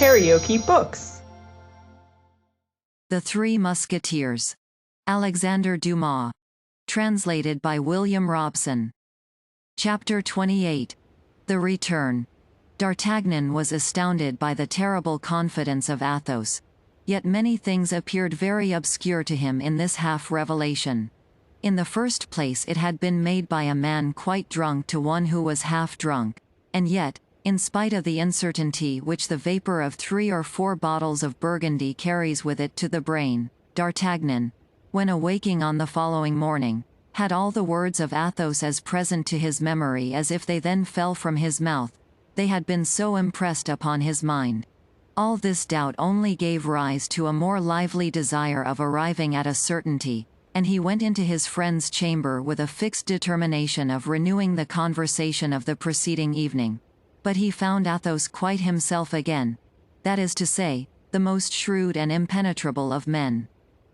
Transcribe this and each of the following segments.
KaraokeBooks. The Three Musketeers. Alexandre Dumas. Translated by William Robson. Chapter 28. The Return. D'Artagnan was astounded by the terrible confidence of Athos. Yet many things appeared very obscure to him in this half-revelation. In the first place, it had been made by a man quite drunk to one who was half drunk, and yet, in spite of the uncertainty which the vapor of 3 or 4 bottles of Burgundy carries with it to the brain, D'Artagnan, when awaking on the following morning, had all the words of Athos as present to his memory as if they then fell from his mouth. They had been so impressed upon his mind. All this doubt only gave rise to a more lively desire of arriving at a certainty, and he went into his friend's chamber with a fixed determination of renewing the conversation of the preceding evening. But he found Athos quite himself again, that is to say, the most shrewd and impenetrable of men.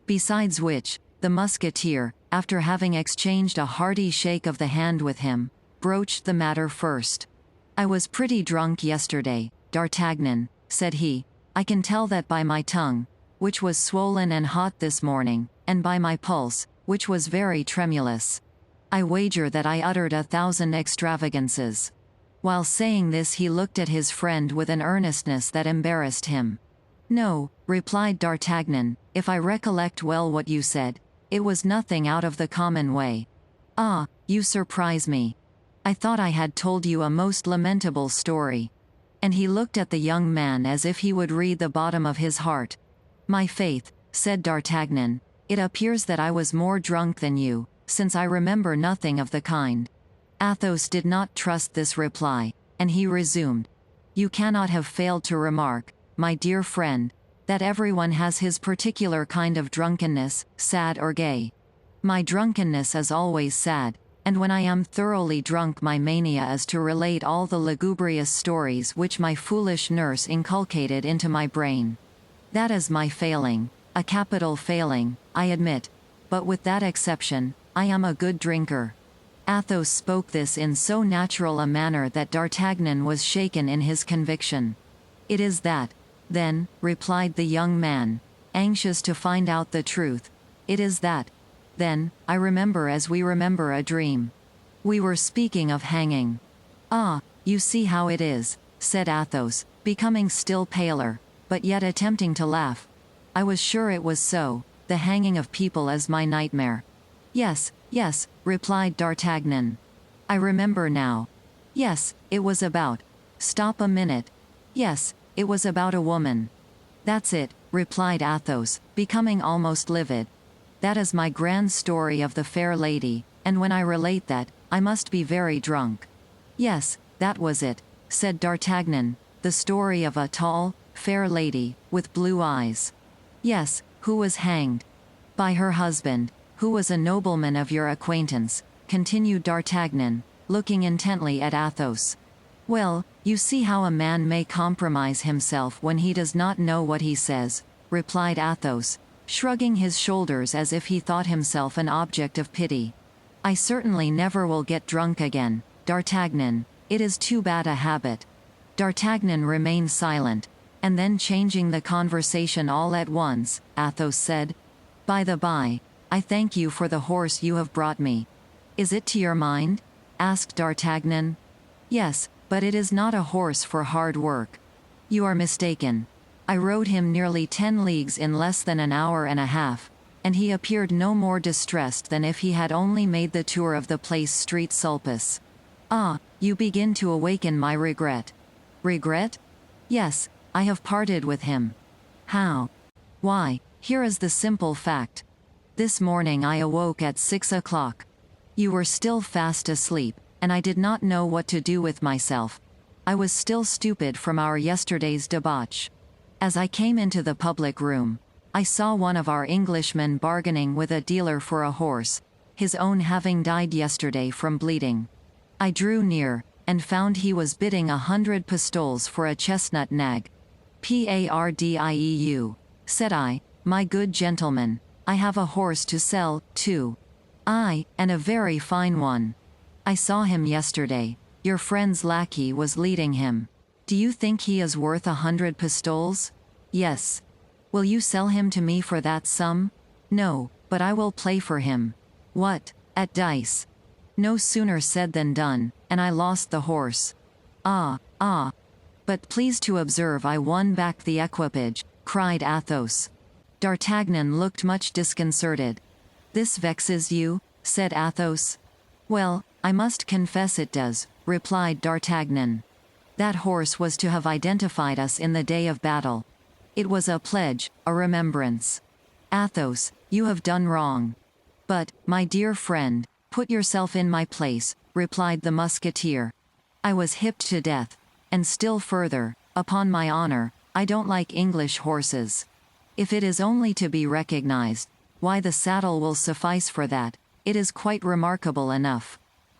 Besides which, the Musketeer, after having exchanged a hearty shake of the hand with him, broached the matter first. "I was pretty drunk yesterday, D'Artagnan," said he. "I can tell that by my tongue, which was swollen and hot this morning, and by my pulse, which was very tremulous. I wager that I uttered 1,000 extravagances." While saying this, he looked at his friend with an earnestness that embarrassed him. "No," replied D'Artagnan, "if I recollect well what you said, it was nothing out of the common way." "Ah, you surprise me. I thought I had told you a most lamentable story." And he looked at the young man as if he would read the bottom of his heart. "My faith," said D'Artagnan, "it appears that I was more drunk than you, since I remember nothing of the kind." Athos did not trust this reply, and he resumed, "You cannot have failed to remark, my dear friend, that everyone has his particular kind of drunkenness, sad or gay. My drunkenness is always sad, and when I am thoroughly drunk my mania is to relate all the lugubrious stories which my foolish nurse inculcated into my brain. That is my failing, a capital failing, I admit, but with that exception, I am a good drinker." Athos spoke this in so natural a manner that D'Artagnan was shaken in his conviction. "It is that, then," replied the young man, anxious to find out the truth. "It is that, then, I remember as we remember a dream. We were speaking of hanging." "Ah, you see how it is," said Athos, becoming still paler, but yet attempting to laugh. "I was sure it was so. The hanging of people is my nightmare." "Yes, yes," replied D'Artagnan. "I remember now. Yes, it was about— stop a minute. Yes, it was about a woman." "That's it," replied Athos, becoming almost livid. "That is my grand story of the fair lady, and when I relate that, I must be very drunk." "Yes, that was it," said D'Artagnan, "the story of a tall, fair lady, with blue eyes." "Yes, who was hanged." "By her husband, who was a nobleman of your acquaintance," continued D'Artagnan, looking intently at Athos. "Well, you see how a man may compromise himself when he does not know what he says," replied Athos, shrugging his shoulders as if he thought himself an object of pity. "I certainly never will get drunk again, D'Artagnan, it is too bad a habit." D'Artagnan remained silent, and then changing the conversation all at once, Athos said, "By the by, I thank you for the horse you have brought me." "Is it to your mind?" asked D'Artagnan. "Yes, but it is not a horse for hard work." "You are mistaken. I rode him nearly 10 leagues in less than an hour and a half, and he appeared no more distressed than if he had only made the tour of the Place Street Sulpice." "Ah, you begin to awaken my regret." "Regret?" "Yes, I have parted with him." "How?" "Why, here is the simple fact. This morning I awoke at 6 o'clock. You were still fast asleep, and I did not know what to do with myself. I was still stupid from our yesterday's debauch. As I came into the public room, I saw one of our Englishmen bargaining with a dealer for a horse, his own having died yesterday from bleeding. I drew near, and found he was bidding 100 pistoles for a chestnut nag. "Pardieu," said I, "my good gentleman, I have a horse to sell, too." "Aye, and a very fine one. I saw him yesterday. Your friend's lackey was leading him." Do you think he is worth 100 pistoles? Yes. Will you sell him to me for that sum? No, but I will play for him. What? At dice? No sooner said than done, and I lost the horse. Ah, ah. But please to observe I won back the equipage, cried Athos. D'Artagnan looked much disconcerted. This vexes you? Said Athos. Well, I must confess it does, replied D'Artagnan. That horse was to have identified us in the day of battle. It was a pledge, a remembrance. Athos, you have done wrong. But, my dear friend, put yourself in my place, replied the Musketeer. I was hipped to death. And still further, upon my honor, I don't like English horses. If it is only to be recognized, why the saddle will suffice for that, it is quite remarkable enough.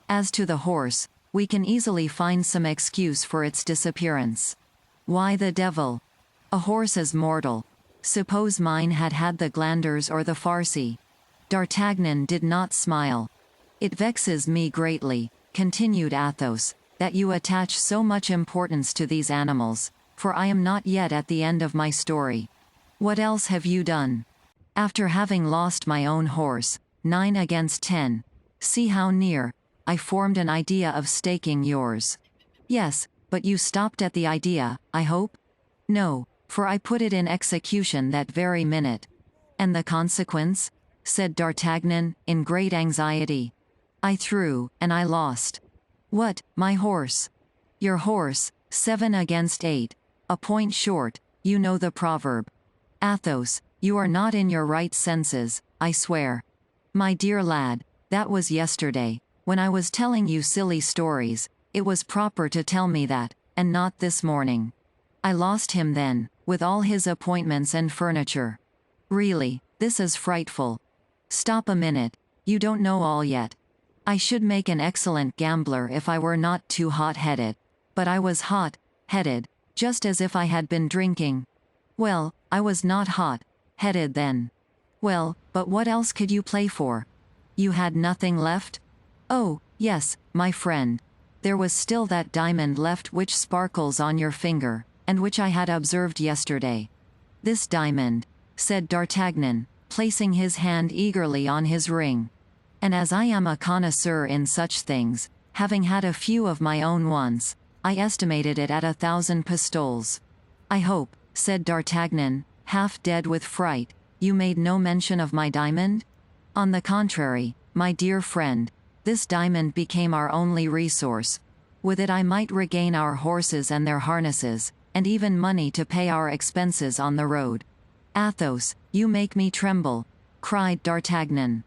As to the horse, we can easily find some excuse for its disappearance. Why the devil? A horse is mortal. Suppose mine had had the glanders or the farcy. D'Artagnan did not smile. It vexes me greatly, continued Athos, that you attach so much importance to these animals, for I am not yet at the end of my story. What else have you done? After having lost my own horse, 9 against 10, see how near, I formed an idea of staking yours. Yes, but you stopped at the idea, I hope? No, for I put it in execution that very minute. And the consequence? Said D'Artagnan, in great anxiety. I threw, and I lost. What, my horse? Your horse, 7 against 8, a point short, you know the proverb. Athos, you are not in your right senses, I swear. My dear lad, that was yesterday, when I was telling you silly stories, it was proper to tell me that, and not this morning. I lost him then, with all his appointments and furniture. Really, this is frightful. Stop a minute, you don't know all yet. I should make an excellent gambler if I were not too hot-headed. But I was hot-headed, just as if I had been drinking. Well, I was not hot-headed then. Well, but what else could you play for? You had nothing left? Oh, yes, my friend. There was still that diamond left which sparkles on your finger, and which I had observed yesterday. This diamond, said D'Artagnan, placing his hand eagerly on his ring. And as I am a connoisseur in such things, having had a few of my own once, I estimated it at 1,000 pistoles. I hope, said D'Artagnan, half dead with fright, you made no mention of my diamond? On the contrary, my dear friend, this diamond became our only resource. With it I might regain our horses and their harnesses, and even money to pay our expenses on the road. Athos, you make me tremble, cried D'Artagnan.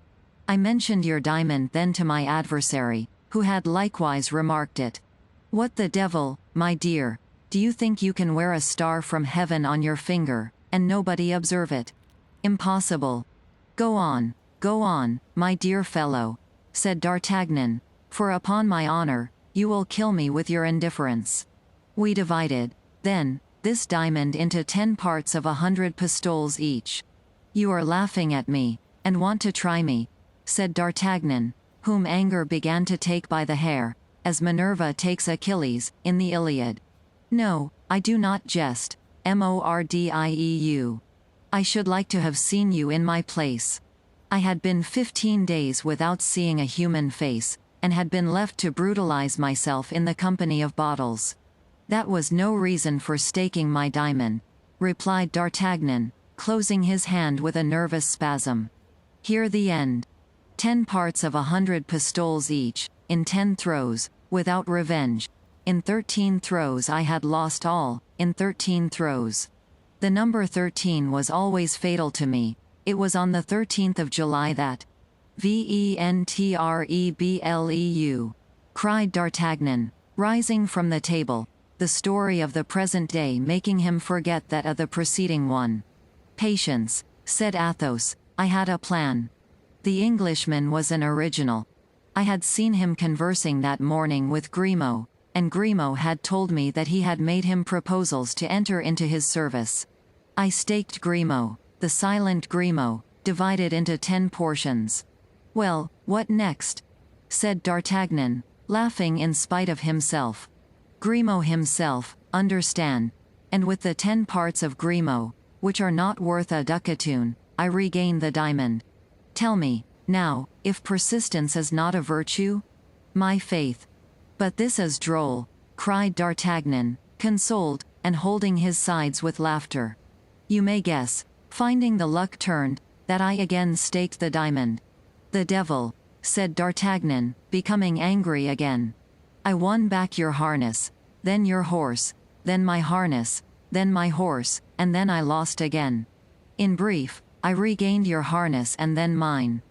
I mentioned your diamond then to my adversary, who had likewise remarked it. What the devil, my dear, do you think you can wear a star from heaven on your finger, and nobody observe it? Impossible. Go on, my dear fellow, said D'Artagnan, for upon my honor, you will kill me with your indifference. We divided, then, this diamond into 10 parts of 100 pistoles each. You are laughing at me, and want to try me, said D'Artagnan, whom anger began to take by the hair, as Minerva takes Achilles, in the Iliad. No, I do not jest, Mordieu. I should like to have seen you in my place. I had been 15 days without seeing a human face, and had been left to brutalize myself in the company of bottles. That was no reason for staking my diamond, replied D'Artagnan, closing his hand with a nervous spasm. Hear the end. 10 parts of 100 pistoles each, in 10 throws, without revenge. In 13 throws I had lost all, in 13 throws. The number 13 was always fatal to me. It was on the 13th of July that Ventrebleu, cried D'Artagnan, rising from the table, the story of the present day making him forget that of the preceding one. Patience, said Athos, I had a plan. The Englishman was an original. I had seen him conversing that morning with Grimaud, and Grimaud had told me that he had made him proposals to enter into his service. I staked Grimaud, the silent Grimaud, divided into 10 portions. Well, what next? Said D'Artagnan, laughing in spite of himself. Grimaud himself, understand. And with the 10 parts of Grimo, which are not worth a ducatoon, I regain the diamond. Tell me, now, if persistence is not a virtue? My faith. But this is droll, cried D'Artagnan, consoled, and holding his sides with laughter. You may guess, finding the luck turned, that I again staked the diamond. The devil, said D'Artagnan, becoming angry again. I won back your harness, then your horse, then my harness, then my horse, and then I lost again. In brief, I regained your harness and then mine.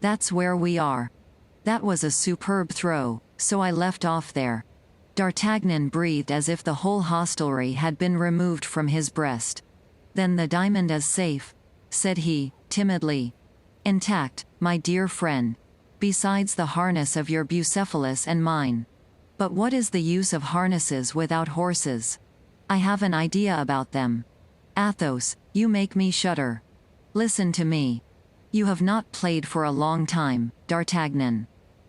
That's where we are. That was a superb throw, so I left off there. D'Artagnan breathed as if the whole hostelry had been removed from his breast. Then the diamond is safe, said he, timidly. Intact, my dear friend. Besides the harness of your Bucephalus and mine. But what is the use of harnesses without horses? I have an idea about them. Athos, you make me shudder. Listen to me. You have not played for a long time, D'Artagnan.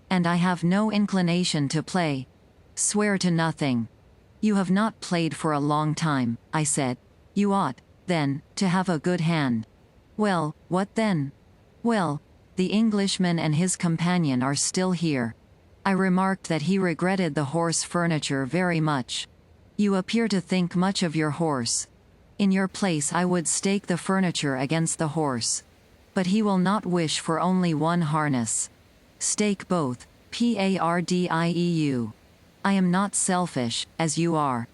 And I have no inclination to play. Swear to nothing. You have not played for a long time, I said. You ought, then, to have a good hand. Well, what then? Well, the Englishman and his companion are still here. I remarked that he regretted the horse furniture very much. You appear to think much of your horse. In your place I would stake the furniture against the horse. But he will not wish for only one harness. Stake both, Pardieu. I am not selfish, as you are.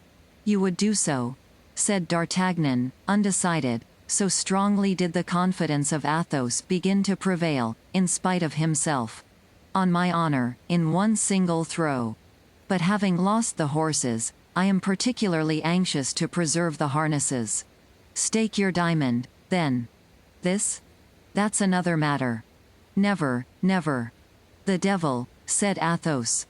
You would do so, said D'Artagnan, undecided, so strongly did the confidence of Athos begin to prevail, in spite of himself. On my honor, in one single throw. But having lost the horses, I am particularly anxious to preserve the harnesses. Stake your diamond, then. This? That's another matter. Never, never. The devil, said Athos.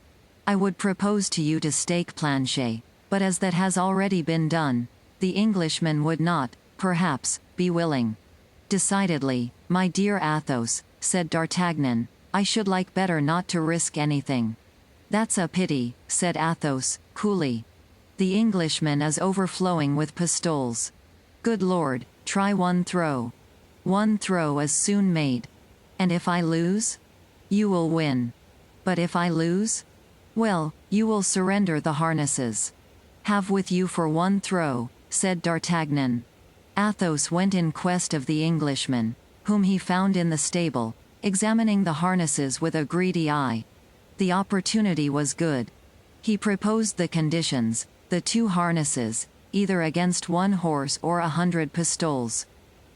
I would propose to you to stake Planchet, but as that has already been done, the Englishman would not, perhaps, be willing. Decidedly, my dear Athos, said D'Artagnan, I should like better not to risk anything. That's a pity, said Athos, coolly. The Englishman is overflowing with pistoles. Good Lord, try one throw. One throw is soon made. And if I lose? You will win. But if I lose? Well, you will surrender the harnesses. Have with you for one throw, said D'Artagnan. Athos went in quest of the Englishman, whom he found in the stable, examining the harnesses with a greedy eye. The opportunity was good. He proposed the conditions, the 2 harnesses, either against 1 horse or 100 pistoles.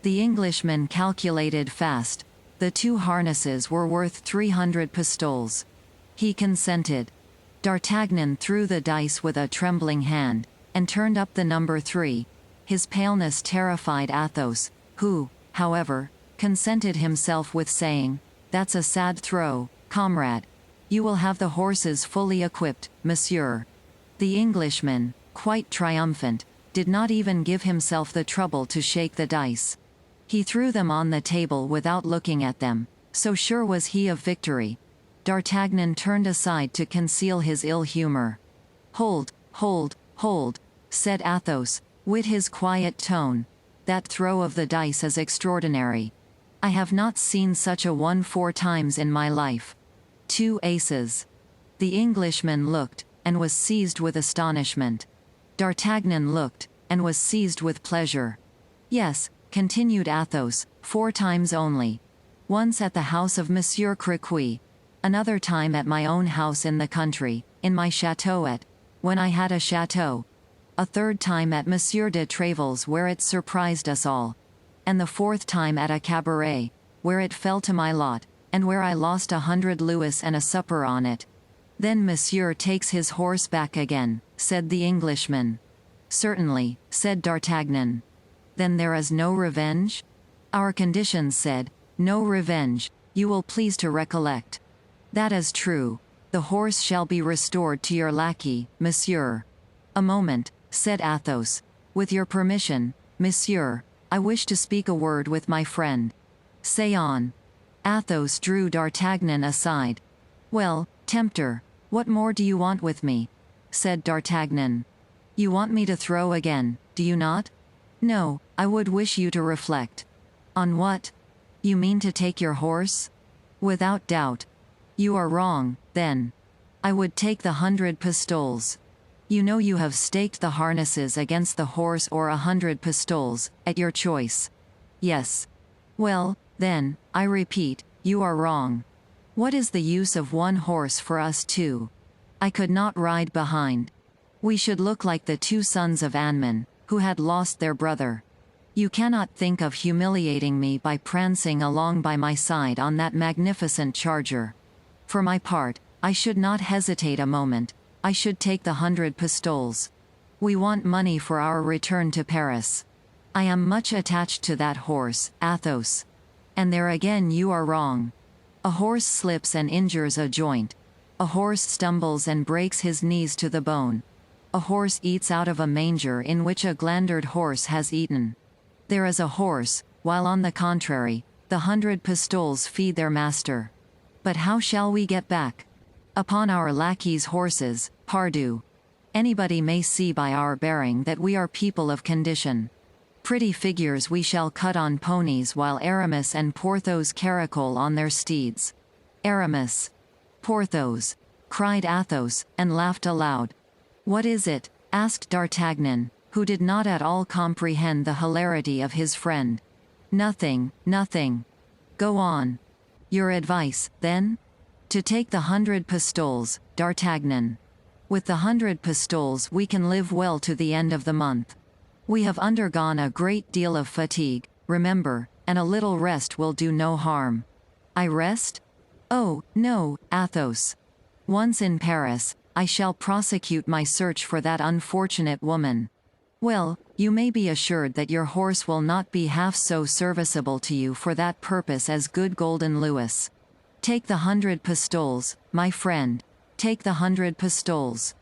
The Englishman calculated fast. The 2 harnesses were worth 300 pistoles. He consented. D'Artagnan threw the dice with a trembling hand, and turned up the number 3. His paleness terrified Athos, who, however, consented himself with saying, That's a sad throw, comrade. You will have the horses fully equipped, monsieur. The Englishman, quite triumphant, did not even give himself the trouble to shake the dice. He threw them on the table without looking at them, so sure was he of victory. D'Artagnan turned aside to conceal his ill humor. Hold, said Athos, with his quiet tone. That throw of the dice is extraordinary. I have not seen such a one 4 times in my life. 2 aces. The Englishman looked, and was seized with astonishment. D'Artagnan looked, and was seized with pleasure. Yes, continued Athos, 4 times only. Once at the house of Monsieur Crequy. Another time at my own house in the country, in my chateau when I had a chateau. A 3rd time at Monsieur de Tréville's where it surprised us all. And the 4th time at a cabaret, where it fell to my lot, and where I lost 100 louis and a supper on it. Then Monsieur takes his horse back again, said the Englishman. Certainly, said D'Artagnan. Then there is no revenge? Our conditions said, no revenge, you will please to recollect. That is true. The horse shall be restored to your lackey, monsieur. A moment, said Athos. With your permission, monsieur, I wish to speak a word with my friend. Say on. Athos drew D'Artagnan aside. Well, tempter, what more do you want with me? Said D'Artagnan. You want me to throw again, do you not? No, I would wish you to reflect. On what? You mean to take your horse? Without doubt. You are wrong, then. I would take the 100 pistoles. You know you have staked the harnesses against the horse or 100 pistoles, at your choice. Yes. Well, then, I repeat, you are wrong. What is the use of one horse for us two? I could not ride behind. We should look like the two sons of Anman, who had lost their brother. You cannot think of humiliating me by prancing along by my side on that magnificent charger. For my part, I should not hesitate a moment. I should take the 100 pistoles. We want money for our return to Paris. I am much attached to that horse, Athos. And there again you are wrong. A horse slips and injures a joint. A horse stumbles and breaks his knees to the bone. A horse eats out of a manger in which a glandered horse has eaten. There is a horse, while on the contrary, the 100 pistoles feed their master. But how shall we get back? Upon our lackeys' horses, pardieu. Anybody may see by our bearing that we are people of condition. Pretty figures we shall cut on ponies while Aramis and Porthos caracole on their steeds. Aramis. Porthos. Cried Athos, and laughed aloud. What is it? Asked D'Artagnan, who did not at all comprehend the hilarity of his friend. Nothing, nothing. Go on. Your advice, then? To take the 100 pistoles, D'Artagnan. With the 100 pistoles we can live well to the end of the month. We have undergone a great deal of fatigue, remember, and a little rest will do no harm. I rest? Oh, no, Athos. Once in Paris, I shall prosecute my search for that unfortunate woman. Well, you may be assured that your horse will not be half so serviceable to you for that purpose as good Golden Louis. Take the 100 pistoles, my friend. Take the 100 pistoles.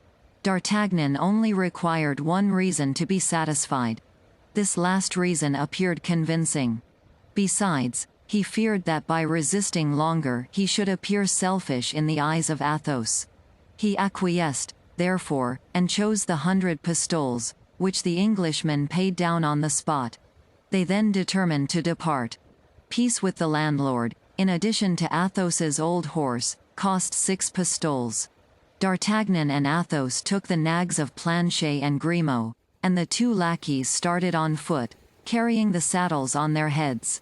D'Artagnan only required one reason to be satisfied. This last reason appeared convincing. Besides, he feared that by resisting longer he should appear selfish in the eyes of Athos. He acquiesced, therefore, and chose the 100 pistoles, which the Englishman paid down on the spot. They then determined to depart. Peace with the landlord, in addition to Athos's old horse, cost 6 pistoles. D'Artagnan and Athos took the nags of Planchet and Grimaud, and the two lackeys started on foot, carrying the saddles on their heads.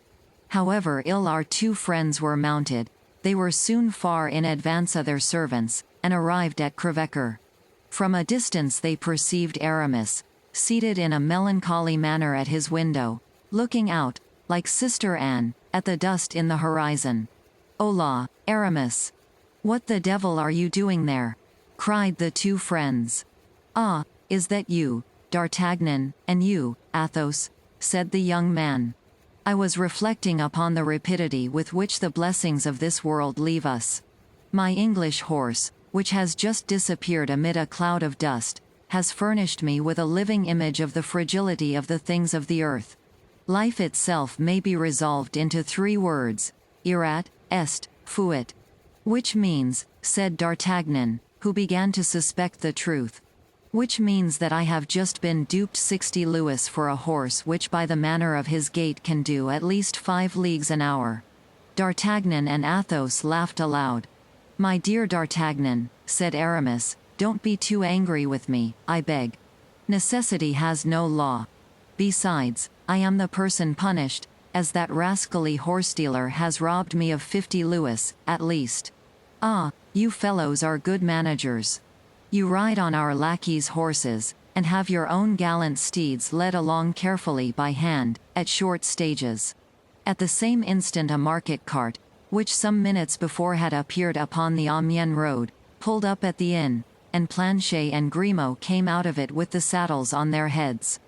However ill our two friends were mounted, they were soon far in advance of their servants, and arrived at Crèvecoeur. From a distance they perceived Aramis, seated in a melancholy manner at his window, looking out, like Sister Anne, at the dust in the horizon. Hola, Aramis! What the devil are you doing there? Cried the two friends. Ah, is that you, D'Artagnan, and you, Athos? Said the young man. I was reflecting upon the rapidity with which the blessings of this world leave us. My English horse, which has just disappeared amid a cloud of dust, has furnished me with a living image of the fragility of the things of the earth. Life itself may be resolved into 3 words, erat, est, fuit. Which means, said D'Artagnan, who began to suspect the truth. Which means that I have just been duped 60 louis for a horse which by the manner of his gait can do at least 5 leagues an hour. D'Artagnan and Athos laughed aloud. My dear D'Artagnan, said Aramis, don't be too angry with me, I beg. Necessity has no law. Besides, I am the person punished, as that rascally horse-dealer has robbed me of 50 louis, at least. Ah, you fellows are good managers. You ride on our lackeys' horses, and have your own gallant steeds led along carefully by hand, at short stages. At the same instant a market cart, which some minutes before had appeared upon the Amiens road, pulled up at the inn, and Planchet and Grimaud came out of it with the saddles on their heads.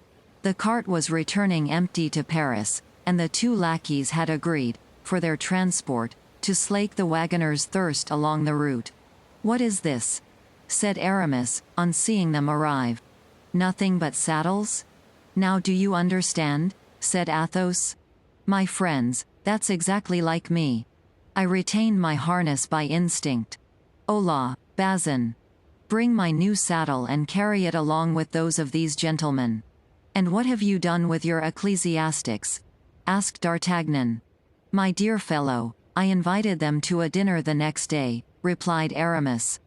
The cart was returning empty to Paris, and the two lackeys had agreed, for their transport, to slake the wagoner's thirst along the route. What is this? Said Aramis, on seeing them arrive. Nothing but saddles? Now do you understand? Said Athos. My friends, that's exactly like me. I retain my harness by instinct. Hola, Bazin. Bring my new saddle and carry it along with those of these gentlemen. And what have you done with your ecclesiastics? Asked D'Artagnan. My dear fellow, I invited them to a dinner the next day, replied Aramis.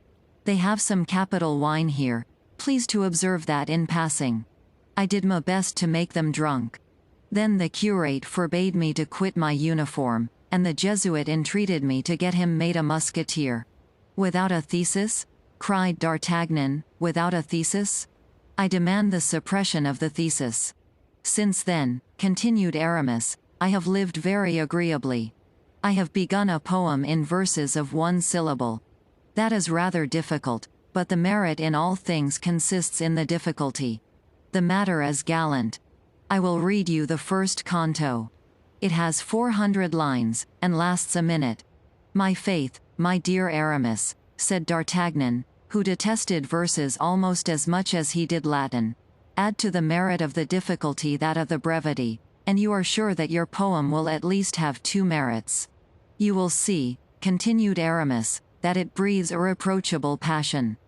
They have some capital wine here, please to observe that in passing. I did my best to make them drunk. Then the curate forbade me to quit my uniform, and the Jesuit entreated me to get him made a musketeer. Without a thesis? Cried D'Artagnan, without a thesis? I demand the suppression of the thesis. Since then, continued Aramis, I have lived very agreeably. I have begun a poem in verses of 1 syllable. That is rather difficult, but the merit in all things consists in the difficulty. The matter is gallant. I will read you the first canto. It has 400 lines, and lasts a minute. My faith, my dear Aramis, said D'Artagnan, who detested verses almost as much as he did Latin. Add to the merit of the difficulty that of the brevity, and you are sure that your poem will at least have 2 merits. You will see, continued Aramis, that it breathes irreproachable passion.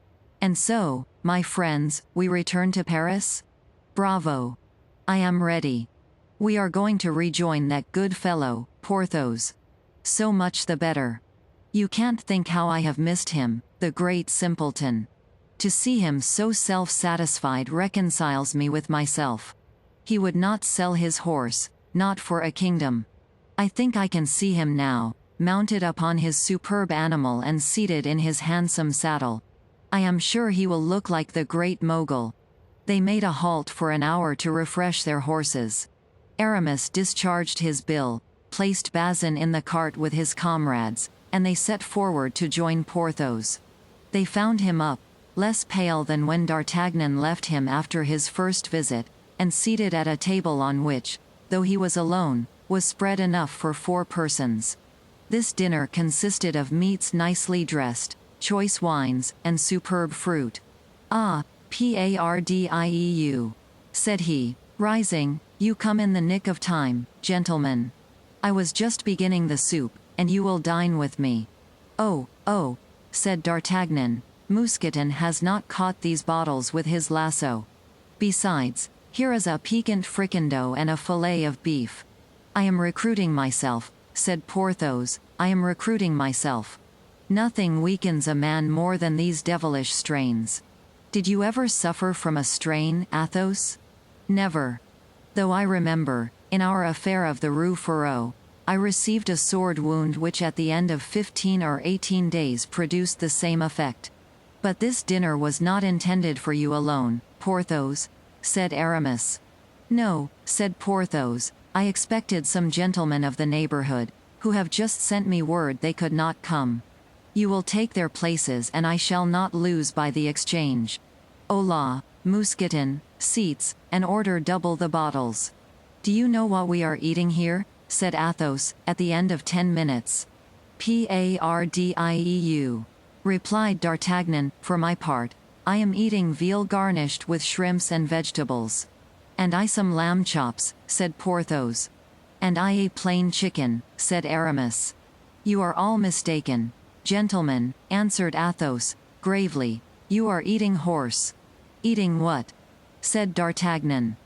And so, my friends, we return to Paris? Bravo! I am ready. We are going to rejoin that good fellow, Porthos. So much the better. You can't think how I have missed him, the great simpleton. To see him so self-satisfied reconciles me with myself. He would not sell his horse, not for a kingdom. I think I can see him now, mounted upon his superb animal and seated in his handsome saddle. I am sure he will look like the great Mogul. They made a halt for an hour to refresh their horses. Aramis discharged his bill, placed Bazin in the cart with his comrades, and they set forward to join Porthos. They found him up, less pale than when D'Artagnan left him after his first visit, and seated at a table on which, though he was alone, was spread enough for 4 persons. This dinner consisted of meats nicely dressed, choice wines, and superb fruit. Ah, pardeu, said he, rising, you come in the nick of time, gentlemen. I was just beginning the soup, and you will dine with me. Oh, said D'Artagnan, Mousqueton has not caught these bottles with his lasso. Besides, here is a piquant fricandeau and a fillet of beef. I am recruiting myself, said Porthos, I am recruiting myself. Nothing weakens a man more than these devilish strains. Did you ever suffer from a strain, Athos? Never. Though I remember, in our affair of the Rue Férou, I received a sword wound which at the end of 15 or 18 days produced the same effect. But this dinner was not intended for you alone, Porthos, said Aramis. No, said Porthos, I expected some gentlemen of the neighborhood, who have just sent me word they could not come. You will take their places and I shall not lose by the exchange. Hola, Mousqueton, seats, and order double the bottles. Do you know what we are eating here? Said Athos, at the end of 10 minutes. Pardeu, replied D'Artagnan, for my part, I am eating veal garnished with shrimps and vegetables. And I some lamb chops, said Porthos. And I a plain chicken, said Aramis. You are all mistaken. Gentlemen, answered Athos, gravely, you are eating horse. Eating what? Said D'Artagnan.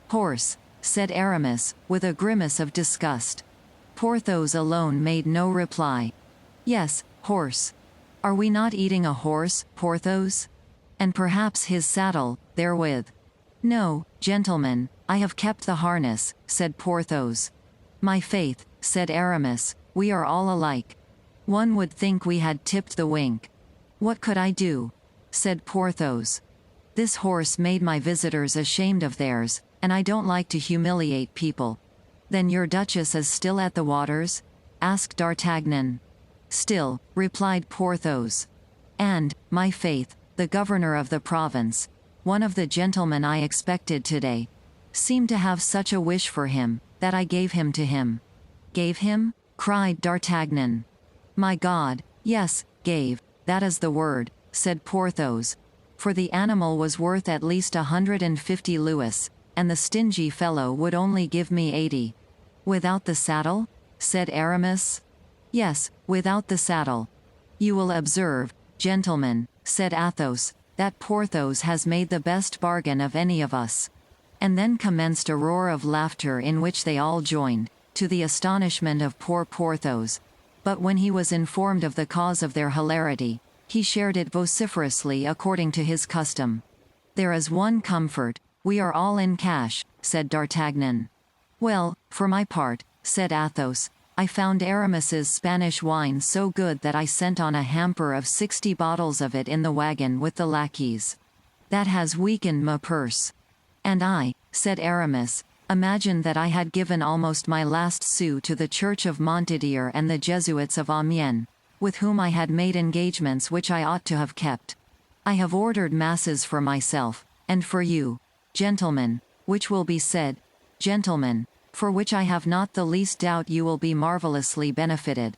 Horse, said Aramis, with a grimace of disgust. Porthos alone made no reply. Yes, horse. Are we not eating a horse, Porthos? And perhaps his saddle, therewith. No, gentlemen, I have kept the harness, said Porthos. My faith, said Aramis, we are all alike. One would think we had tipped the wink. What could I do? Said Porthos. This horse made my visitors ashamed of theirs, and I don't like to humiliate people. Then your Duchess is still at the waters? Asked D'Artagnan. Still, replied Porthos. And, my faith, the governor of the province, one of the gentlemen I expected today, seemed to have such a wish for him, that I gave him to him. Gave him? Cried D'Artagnan. My God, yes, gave, that is the word, said Porthos. For the animal was worth at least 150 louis, and the stingy fellow would only give me 80. Without the saddle? Said Aramis. Yes, without the saddle. You will observe, gentlemen, said Athos, that Porthos has made the best bargain of any of us." And then commenced a roar of laughter in which they all joined, to the astonishment of poor Porthos. But when he was informed of the cause of their hilarity, he shared it vociferously according to his custom. "There is one comfort, we are all in cash," said D'Artagnan. "Well, for my part," said Athos, "I found Aramis's Spanish wine so good that I sent on a hamper of 60 bottles of it in the wagon with the lackeys. That has weakened my purse." "And I," said Aramis, "imagined that I had given almost my last sou to the Church of Montdidier and the Jesuits of Amiens, with whom I had made engagements which I ought to have kept. I have ordered masses for myself, and for you, gentlemen, which will be said, gentlemen, for which I have not the least doubt you will be marvelously benefited."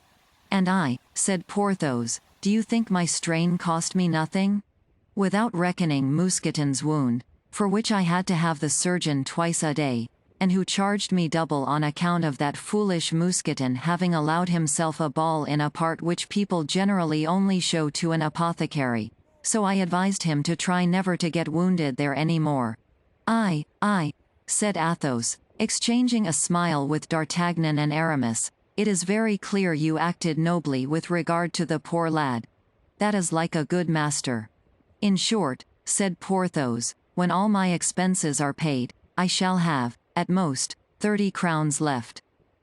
"And I," said Porthos, "do you think my strain cost me nothing? Without reckoning Mousqueton's wound, for which I had to have the surgeon twice a day, and who charged me double on account of that foolish Mousqueton having allowed himself a ball in a part which people generally only show to an apothecary, so I advised him to try never to get wounded there any more." "I," said Athos, exchanging a smile with D'Artagnan and Aramis, "it is very clear you acted nobly with regard to the poor lad. That is like a good master. In short," said Porthos, "when all my expenses are paid, I shall have, at most, 30 crowns left."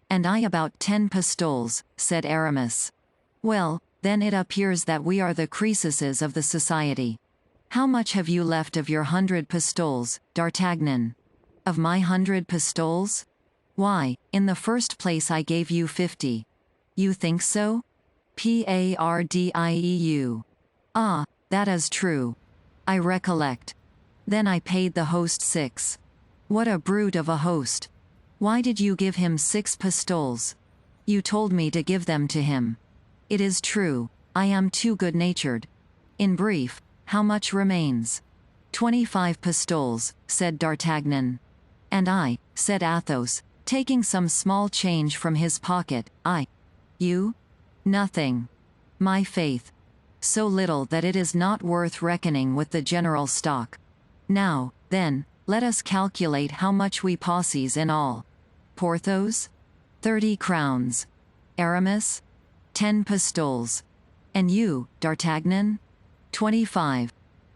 "And I about 10 pistoles," said Aramis. "Well, then it appears that we are the Croesuses of the society. How much have you left of your 100 pistoles, D'Artagnan?" "Of my 100 pistoles? Why, in the first place I gave you 50. You think so? Pardieu. Ah, that is true. I recollect. Then I paid the host 6. What a brute of a host! Why did you give him 6 pistoles? You told me to give them to him. It is true, I am too good-natured. In brief, how much remains?" 25 pistoles, said D'Artagnan. "And I," said Athos, taking some small change from his pocket, "You? Nothing. My faith. So little that it is not worth reckoning with the general stock. Now, then, let us calculate how much we posses in all. Porthos? 30 crowns. Aramis? 10 pistoles. And you, D'Artagnan? 25.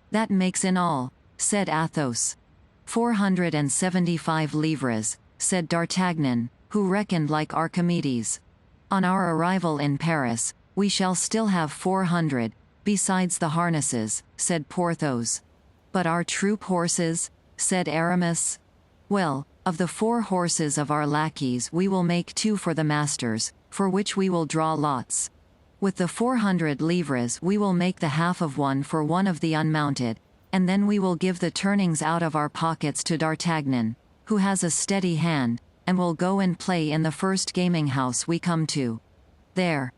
That makes in all," said Athos. 475 livres, said D'Artagnan, who reckoned like Archimedes. "On our arrival in Paris, we shall still have 400, besides the harnesses," said Porthos. "But our troop horses?" said Aramis. "Well, of the 4 horses of our lackeys we will make 2 for the masters, for which we will draw lots. With the 400 livres we will make the half of one for one of the unmounted, and then we will give the turnings out of our pockets to D'Artagnan, who has a steady hand, and will go and play in the first gaming house we come to. There.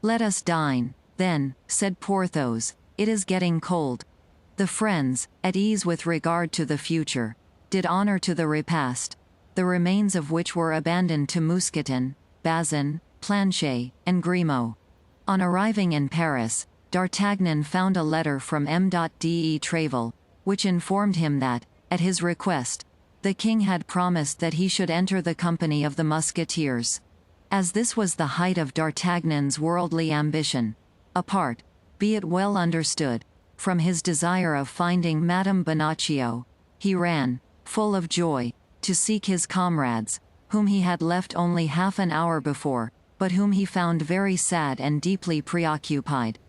Let us dine, then," said Porthos, "it is getting cold." The friends, at ease with regard to the future, did honor to the repast, the remains of which were abandoned to Mousqueton, Bazin, Planchet, and Grimaud. On arriving in Paris, D'Artagnan found a letter from M.de Trèves, which informed him that, at his request, the king had promised that he should enter the company of the Musketeers. As this was the height of D'Artagnan's worldly ambition, apart, be it well understood, from his desire of finding Madame Bonacieux, he ran, full of joy, to seek his comrades, whom he had left only half an hour before, but whom he found very sad and deeply preoccupied.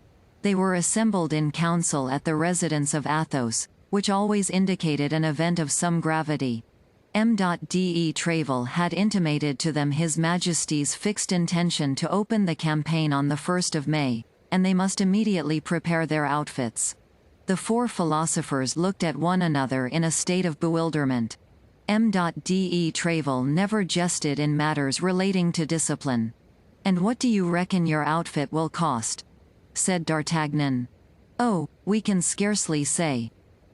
They were assembled in council at the residence of Athos, which always indicated an event of some gravity. M.de Trèves had intimated to them His Majesty's fixed intention to open the campaign on the 1st of May, and they must immediately prepare their outfits. The 4 philosophers looked at one another in a state of bewilderment. M.de Trèves never jested in matters relating to discipline. "And what do you reckon your outfit will cost?" said D'Artagnan. "Oh, we can scarcely say.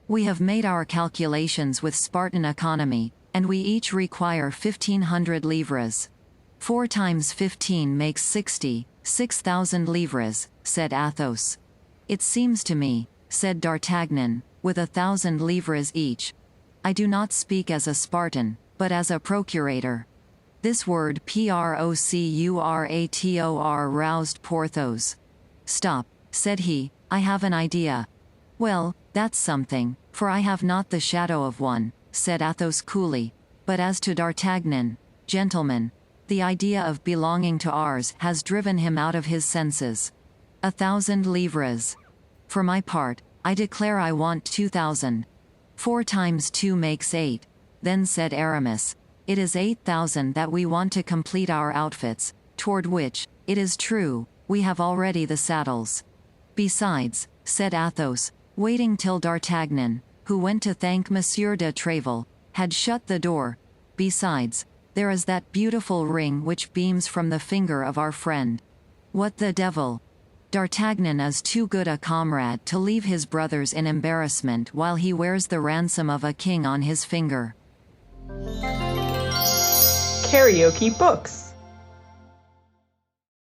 We have made our calculations with Spartan economy, and we each require 1,500 livres. 4 times 15 makes 6,000 livres, said Athos. "It seems to me," said D'Artagnan, with 1,000 livres each. I do not speak as a Spartan, but as a procurator. This word procurator roused Porthos. Stop, said he, I have an idea. Well, that's something, for I have not the shadow of one, said Athos coolly. But as to D'Artagnan, gentlemen, the idea of belonging to ours has driven him out of his senses. 1,000 livres. For my part, I declare I want 2,000. 4 times 2 makes 8. Then said Aramis, it is 8,000 that we want to complete our outfits, toward which, it is true, we have already the saddles. Besides, said Athos, waiting till D'Artagnan, who went to thank Monsieur de Tréville, had shut the door, besides, there is that beautiful ring which beams from the finger of our friend. What the devil? D'Artagnan is too good a comrade to leave his brothers in embarrassment while he wears the ransom of a king on his finger. KaraokeBooks.